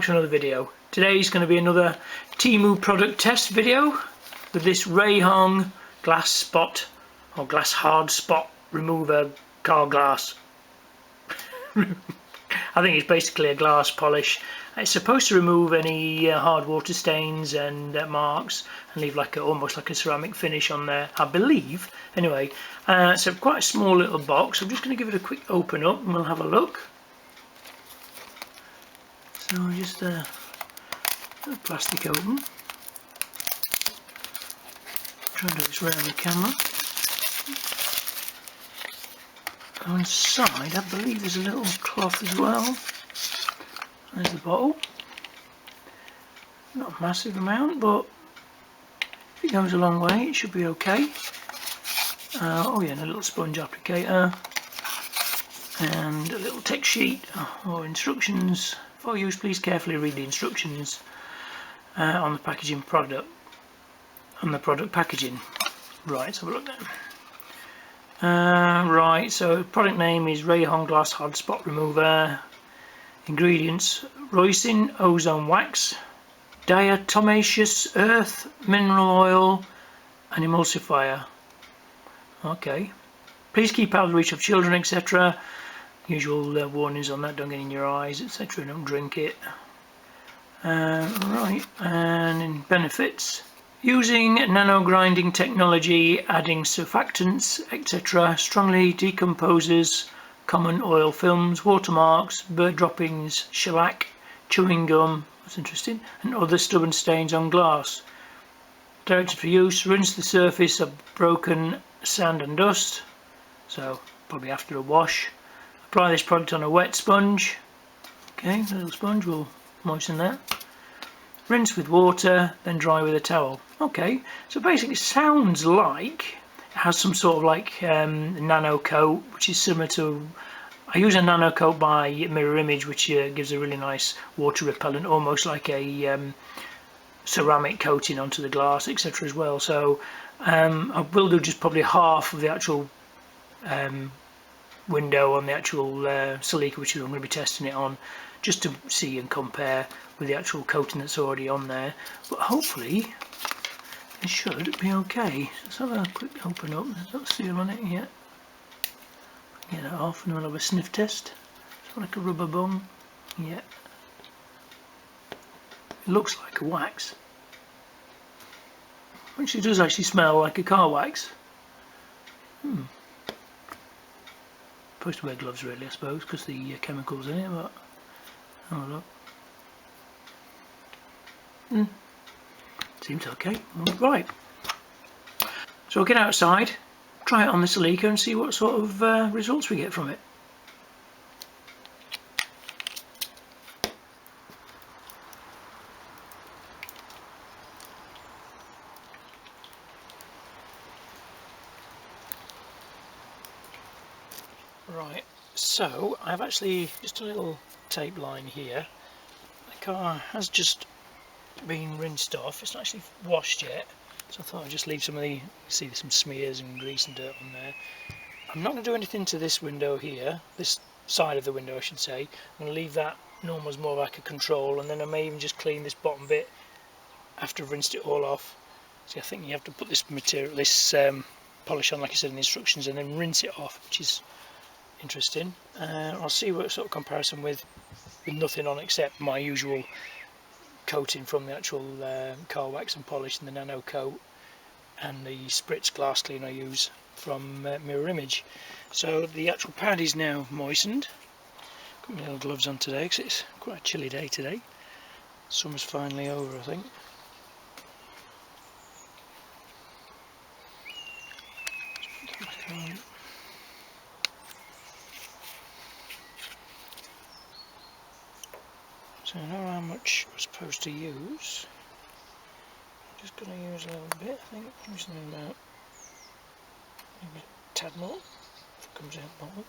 to another video. Today's going to be another Temu product test video with this RAYHONG glass spot or glass hard spot remover car glass. I think it's basically a glass polish. It's supposed to remove any hard water stains and marks and leave like almost like a ceramic finish on there, I believe. Anyway, so quite a small little box. I'm just going to give it a quick open up and we'll have a look. So just a plastic open. Try and do this around the camera. On the side, I believe there's a little cloth as well. There's the bottle. Not a massive amount, but if it goes a long way, it should be okay. Oh yeah, and a little sponge applicator. And a little text sheet or instructions. For use, please carefully read the instructions on the packaging product. On the product packaging. Right, let's have a look then. Right, so product name is RAYHONG Glass Hard Spot Remover. Ingredients: rosin, ozone wax, diatomaceous earth, mineral oil, and emulsifier. Okay. Please keep out of the reach of children, etc. Usual warnings on that: don't get in your eyes, etc. Don't drink it. Right, and in benefits: using nano grinding technology, adding surfactants, etc. strongly decomposes common oil films, watermarks, bird droppings, shellac, chewing gum, that's interesting, and other stubborn stains on glass. Directed for use: rinse the surface of broken sand and dust, so probably after a wash. Apply this product on a wet sponge. Okay, a little sponge will moisten that. Rinse with water, then dry with a towel. Okay, so basically it sounds like it has some sort of like nano coat, which is similar to, I use a nano coat by Mirror Image, which gives a really nice water repellent, almost like a ceramic coating onto the glass, etc. as well. So I will do just probably half of the actual window on the actual silica, which I'm going to be testing it on, just to see and compare with the actual coating that's already on there. But hopefully it should be okay. Let's have a quick open up. There's not seal on it yet. Get that off and we'll have a sniff test. It's like a rubber bung. Yeah. It looks like a wax. Actually, it does actually smell like a car wax. Supposed to wear gloves really, I suppose, because the chemicals in it, but have a look. Seems okay. Right. So we'll get outside, try it on the silica and see what sort of results we get from it. Right, so I've actually just a little tape line here. The car has just been rinsed off. It's not actually washed yet, so I thought I'd just leave some of the, see some smears and grease and dirt on there. I'm not going to do anything to this window here, this side of the window I should say. I'm going to leave that normal as more like a control, and then I may even just clean this bottom bit after I've rinsed it all off. See, I think you have to put this material, this polish on like I said in the instructions, and then rinse it off, which is interesting. I'll see what sort of comparison with nothing on except my usual coating from the actual car wax and polish and the nano coat and the spritz glass cleaner I use from Mirror Image. So the actual pad is now moistened. Got my little gloves on today because it's quite a chilly day today. Summer's finally over, I think. So I know how much we're supposed to use. I'm just going to use a little bit, I think. I'm using about maybe a tad more if it comes out the bottom.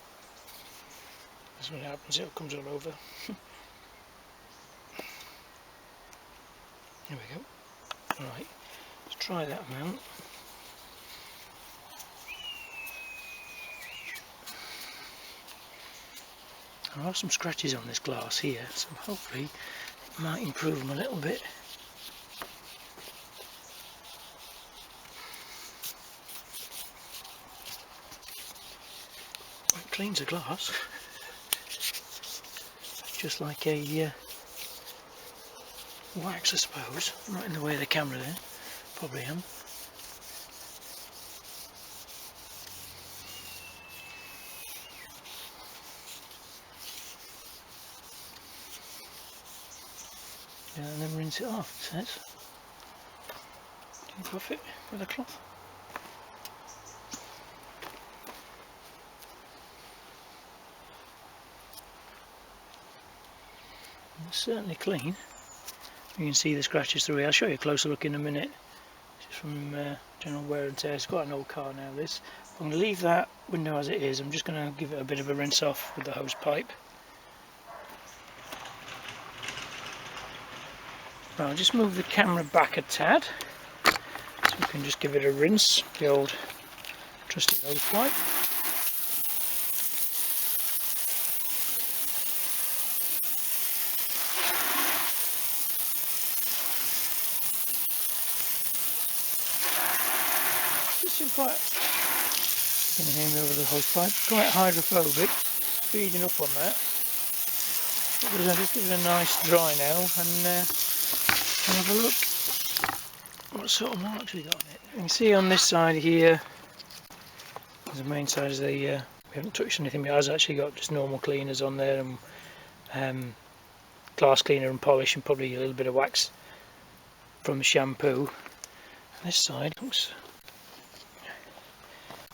That's what happens, it comes all over. There we go. Right, let's try that amount. There are some scratches on this glass here, so hopefully Might improve them a little bit. It cleans the glass, just like a wax, I suppose. I'm not in the way of the camera there, probably am. Yeah, and then rinse it off, it says. Do you buff it with a cloth? It's certainly clean. You can see the scratches through here. I'll show you a closer look in a minute. Just from general wear and tear. It's quite an old car now, this. I'm going to leave that window as it is. I'm just going to give it a bit of a rinse off with the hose pipe. Right, I'll just move the camera back a tad, so we can just give it a rinse, the old trusty hose pipe. This is quite, you can hear me over the hose pipe, quite hydrophobic, speeding up on that. I'll just give it a nice dry now and have a look what sort of marks we got on it. You can see on this side here, the main side is we haven't touched anything, but it has actually got just normal cleaners on there and glass cleaner and polish and probably a little bit of wax from the shampoo. And this side looks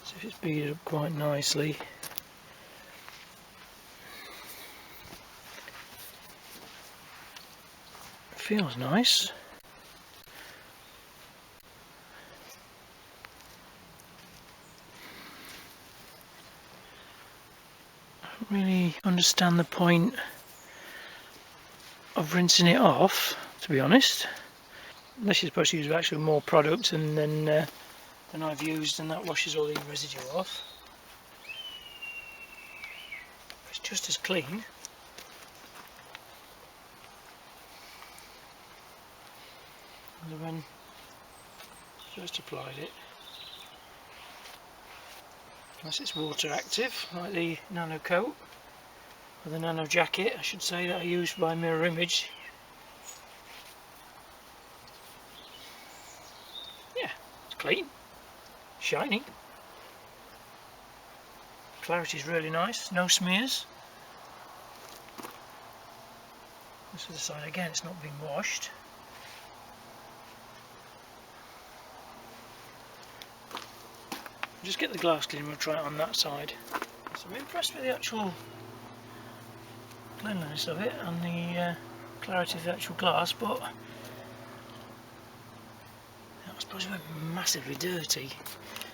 as if it's beaded up quite nicely. It feels nice. I don't really understand the point of rinsing it off, to be honest, unless you're supposed to use actually more product and then than I've used, and that washes all the residue off. It's just as clean. As when first applied it, unless it's water active like the nano coat or the nano jacket, I should say, that I used by Mirror Image. Yeah, it's clean, shiny, clarity is really nice, no smears. This is the side again, it's not been washed. Just get the glass cleaner and we'll try it on that side. So I'm impressed with the actual cleanliness of it and the clarity of the actual glass, but I suppose it went massively dirty.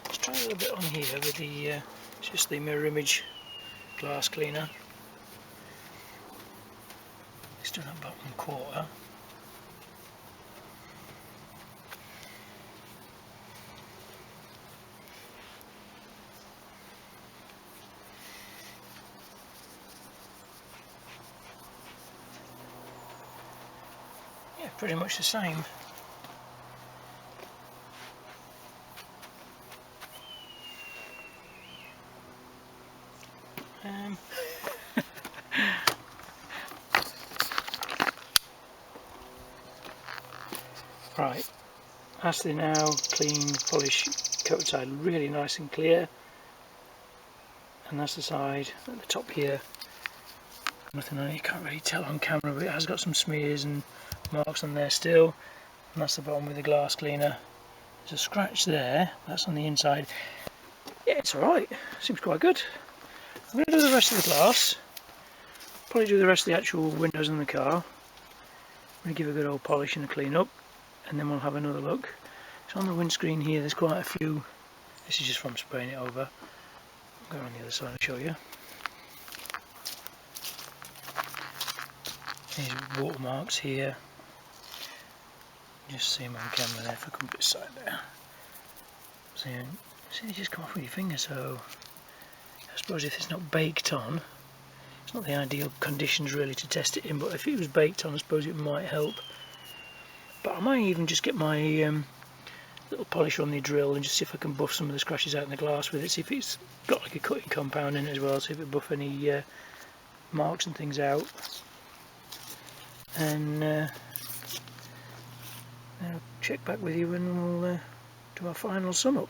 Let's try a little bit on here with the just the Mirror Image glass cleaner. Let's do that bottom quarter. Yeah, pretty much the same. Right, that's the now clean polish coat side, really nice and clear, and that's the side at the top here. Nothing on it, you can't really tell on camera, but it has got some smears and marks on there still. And that's the bottom with the glass cleaner. There's a scratch there, that's on the inside. Yeah, it's alright, seems quite good. I'm going to do the rest of the glass, probably do the rest of the actual windows in the car. I'm going to give a good old polish and a clean up, and then we'll have another look. So on the windscreen here there's quite a few, this is just from spraying it over. I'll go on the other side and show you. These watermarks here, just see them on camera there if I come to this side there. So, see, they just come off with your finger, so I suppose if it's not baked on, It's not the ideal conditions really to test it in, but if it was baked on, I suppose it might help. But I might even just get my little polisher on the drill and just see if I can buff some of the scratches out in the glass with it, see if it's got like a cutting compound in it as well, see if it buff any marks and things out. And I'll check back with you and we'll do our final sum up.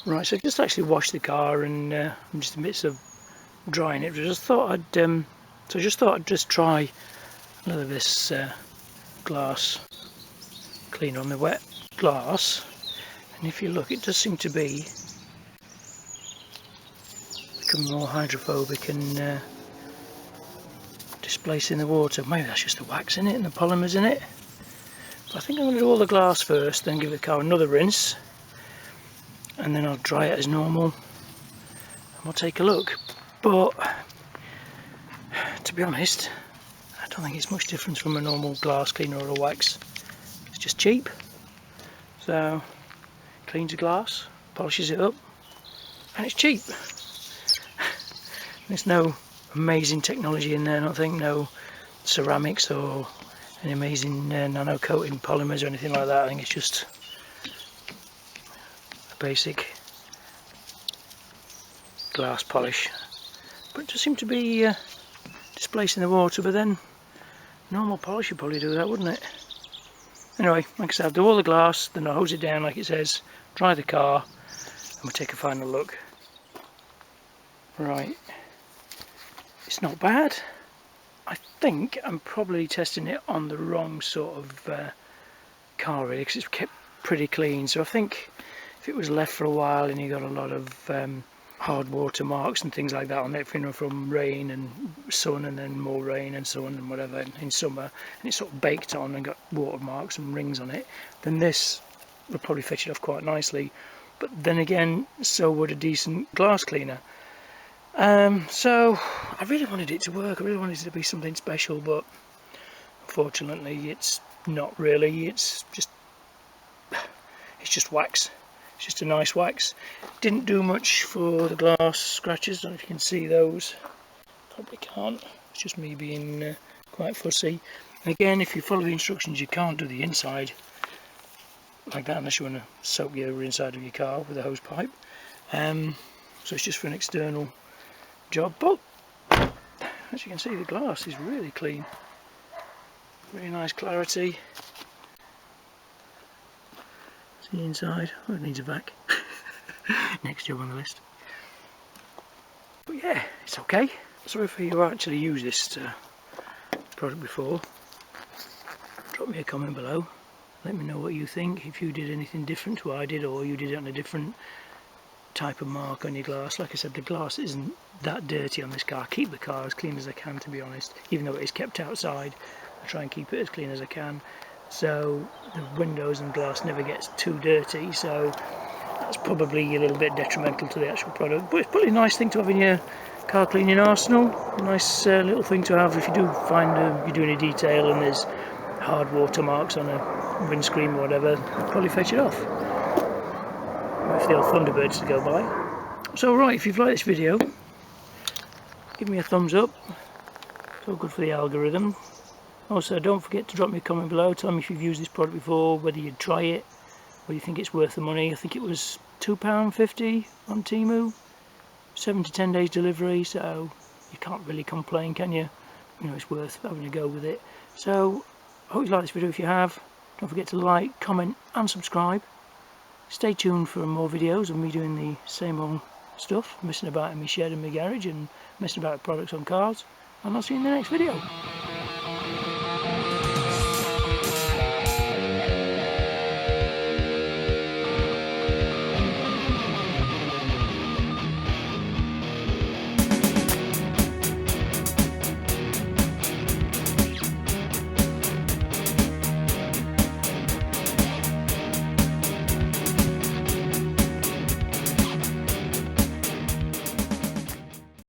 Right, so I've just actually washed the car and I'm just in the midst of drying it. I just thought I'd just try a little of this glass cleaner on the wet glass, and if you look, it does seem to be becoming more hydrophobic and displacing the water. Maybe that's just the wax in it and the polymers in it. But I think I'm going to do all the glass first, then give the car another rinse, and then I'll dry it as normal and we'll take a look. But to be honest, I don't think it's much difference from a normal glass cleaner or a wax. It's just cheap. So cleans the glass, polishes it up, and it's cheap. There's no amazing technology in there, I don't think, no ceramics or any amazing nano coating polymers or anything like that. I think it's just a basic glass polish, but it does seem to be displacing the water. But then normal polish would probably do that, wouldn't it? Anyway, like I said, I'll do all the glass, then I'll hose it down like it says, dry the car, and we'll take a final look. Right, it's not bad. I think I'm probably testing it on the wrong sort of car really, because it's kept pretty clean. So I think if it was left for a while and you got a lot of hard water marks and things like that on it, you know, from rain and sun and then more rain and sun and whatever in summer, and it's sort of baked on and got water marks and rings on it, then this would probably fetch it off quite nicely. But then again, so would a decent glass cleaner. So I really wanted it to work, I really wanted it to be something special, but unfortunately it's not really. It's just wax. It's just a nice wax. Didn't do much for the glass scratches. Don't know if you can see those. Probably can't. It's just me being quite fussy. And again, if you follow the instructions, you can't do the inside like that unless you want to soak your inside of your car with a hose pipe. So it's just for an external job. But as you can see, the glass is really clean. Really nice clarity. See the inside. Oh, it needs a vac. Next job on the list. But yeah, it's okay. So if you actually used this product before, drop me a comment below. Let me know what you think. If you did anything different to what I did, or you did it on a different type of mark on your glass. Like I said, the glass isn't that dirty on this car. I keep the car as clean as I can, to be honest. Even though it is kept outside, I try and keep it as clean as I can, so the windows and glass never gets too dirty. So that's probably a little bit detrimental to the actual product, but it's probably a nice thing to have in your car cleaning arsenal. A nice little thing to have if you do find you're doing a detail and there's hard water marks on a windscreen or whatever. Probably fetch it off. Wait for the old Thunderbirds to go by. So right, if you've liked this video, give me a thumbs up. It's all good for the algorithm. Also, don't forget to drop me a comment below. Tell me if you've used this product before, whether you'd try it, whether you think it's worth the money. I think it was £2.50 on Temu, 7 to 10 days delivery, so you can't really complain, can you? You know, it's worth having a go with it. So I hope you like this video. If you have, don't forget to like, comment and subscribe. Stay tuned for more videos of me doing the same old stuff, messing about in my shed and my garage and messing about with products on cars, and I'll see you in the next video.